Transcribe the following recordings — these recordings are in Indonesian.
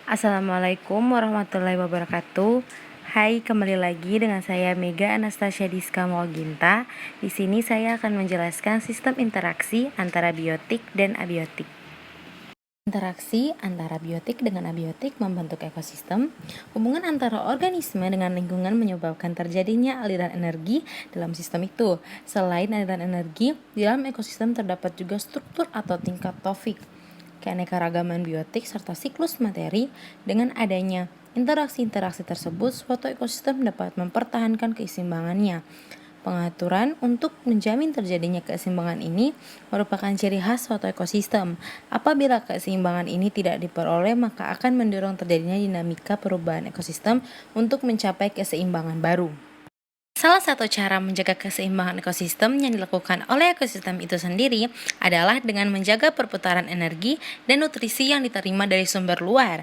Assalamualaikum warahmatullahi wabarakatuh. Hai, kembali lagi dengan saya Mega Anastasia Diska Moginta. Di sini saya akan menjelaskan sistem interaksi antara biotik dan abiotik. Interaksi antara biotik dengan abiotik membentuk ekosistem. Hubungan antara organisme dengan lingkungan menyebabkan terjadinya aliran energi dalam sistem itu. Selain aliran energi, di dalam ekosistem terdapat juga struktur atau tingkat trofik, keanekaragaman biotik serta siklus materi. Dengan adanya interaksi-interaksi tersebut, suatu ekosistem dapat mempertahankan keseimbangannya. Pengaturan untuk menjamin terjadinya keseimbangan ini merupakan ciri khas suatu ekosistem. Apabila keseimbangan ini tidak diperoleh, maka akan mendorong terjadinya dinamika perubahan ekosistem untuk mencapai keseimbangan baru. Salah satu cara menjaga keseimbangan ekosistem yang dilakukan oleh ekosistem itu sendiri adalah dengan menjaga perputaran energi dan nutrisi yang diterima dari sumber luar.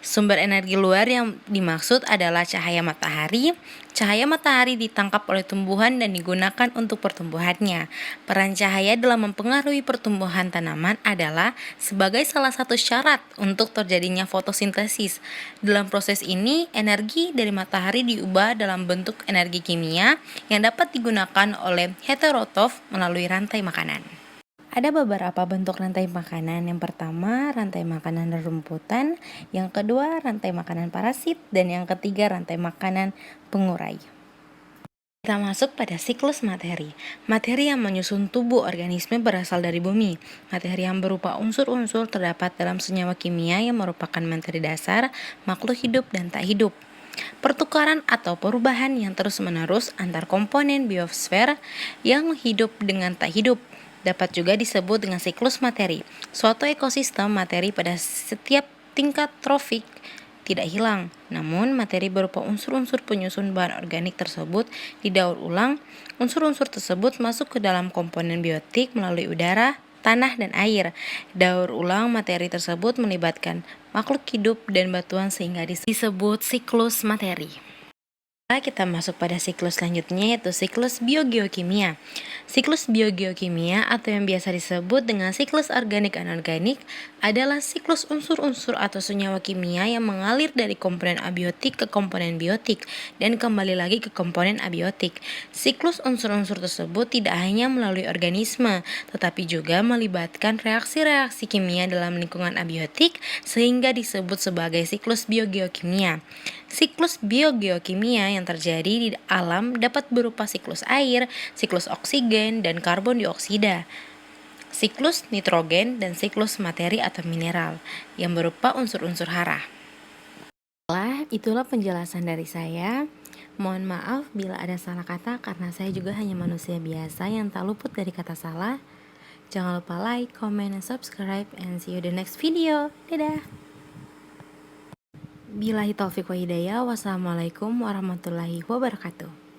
Sumber energi luar yang dimaksud adalah cahaya matahari. Cahaya matahari ditangkap oleh tumbuhan dan digunakan untuk pertumbuhannya. Peran cahaya dalam mempengaruhi pertumbuhan tanaman adalah sebagai salah satu syarat untuk terjadinya fotosintesis. Dalam proses ini, energi dari matahari diubah dalam bentuk energi kimia yang dapat digunakan oleh heterotrof melalui rantai makanan. Ada beberapa bentuk rantai makanan. Yang pertama, rantai makanan rerumputan. Yang kedua, rantai makanan parasit. Dan yang ketiga, rantai makanan pengurai. Kita masuk pada siklus materi. Materi yang menyusun tubuh organisme berasal dari bumi. Materi yang berupa unsur-unsur terdapat dalam senyawa kimia yang merupakan materi dasar makhluk hidup dan tak hidup. Pertukaran atau perubahan yang terus-menerus antar komponen biosfer yang hidup dengan tak hidup dapat juga disebut dengan siklus materi. Suatu ekosistem materi pada setiap tingkat trofik tidak hilang, namun materi berupa unsur-unsur penyusun bahan organik tersebut didaur ulang. Unsur-unsur tersebut masuk ke dalam komponen biotik melalui udara, tanah, dan air. Daur ulang materi tersebut melibatkan makhluk hidup dan batuan sehingga disebut siklus materi. Kita masuk pada siklus selanjutnya, yaitu siklus biogeokimia. Siklus biogeokimia atau yang biasa disebut dengan siklus organik anorganik adalah siklus unsur-unsur atau senyawa kimia yang mengalir dari komponen abiotik ke komponen biotik dan kembali lagi ke komponen abiotik. Siklus unsur-unsur tersebut tidak hanya melalui organisme, tetapi juga melibatkan reaksi-reaksi kimia dalam lingkungan abiotik sehingga disebut sebagai siklus biogeokimia. Siklus biogeokimia yang terjadi di alam dapat berupa siklus air, siklus oksigen, dan karbon dioksida, siklus nitrogen, dan siklus materi atau mineral yang berupa unsur-unsur hara. Itulah penjelasan dari saya. Mohon maaf bila ada salah kata karena saya juga hanya manusia biasa yang tak luput dari kata salah. Jangan lupa like, comment, and subscribe, and see you the next video. Dadah! Billahi taufiq wa hidayah. Wassalamualaikum warahmatullahi wabarakatuh.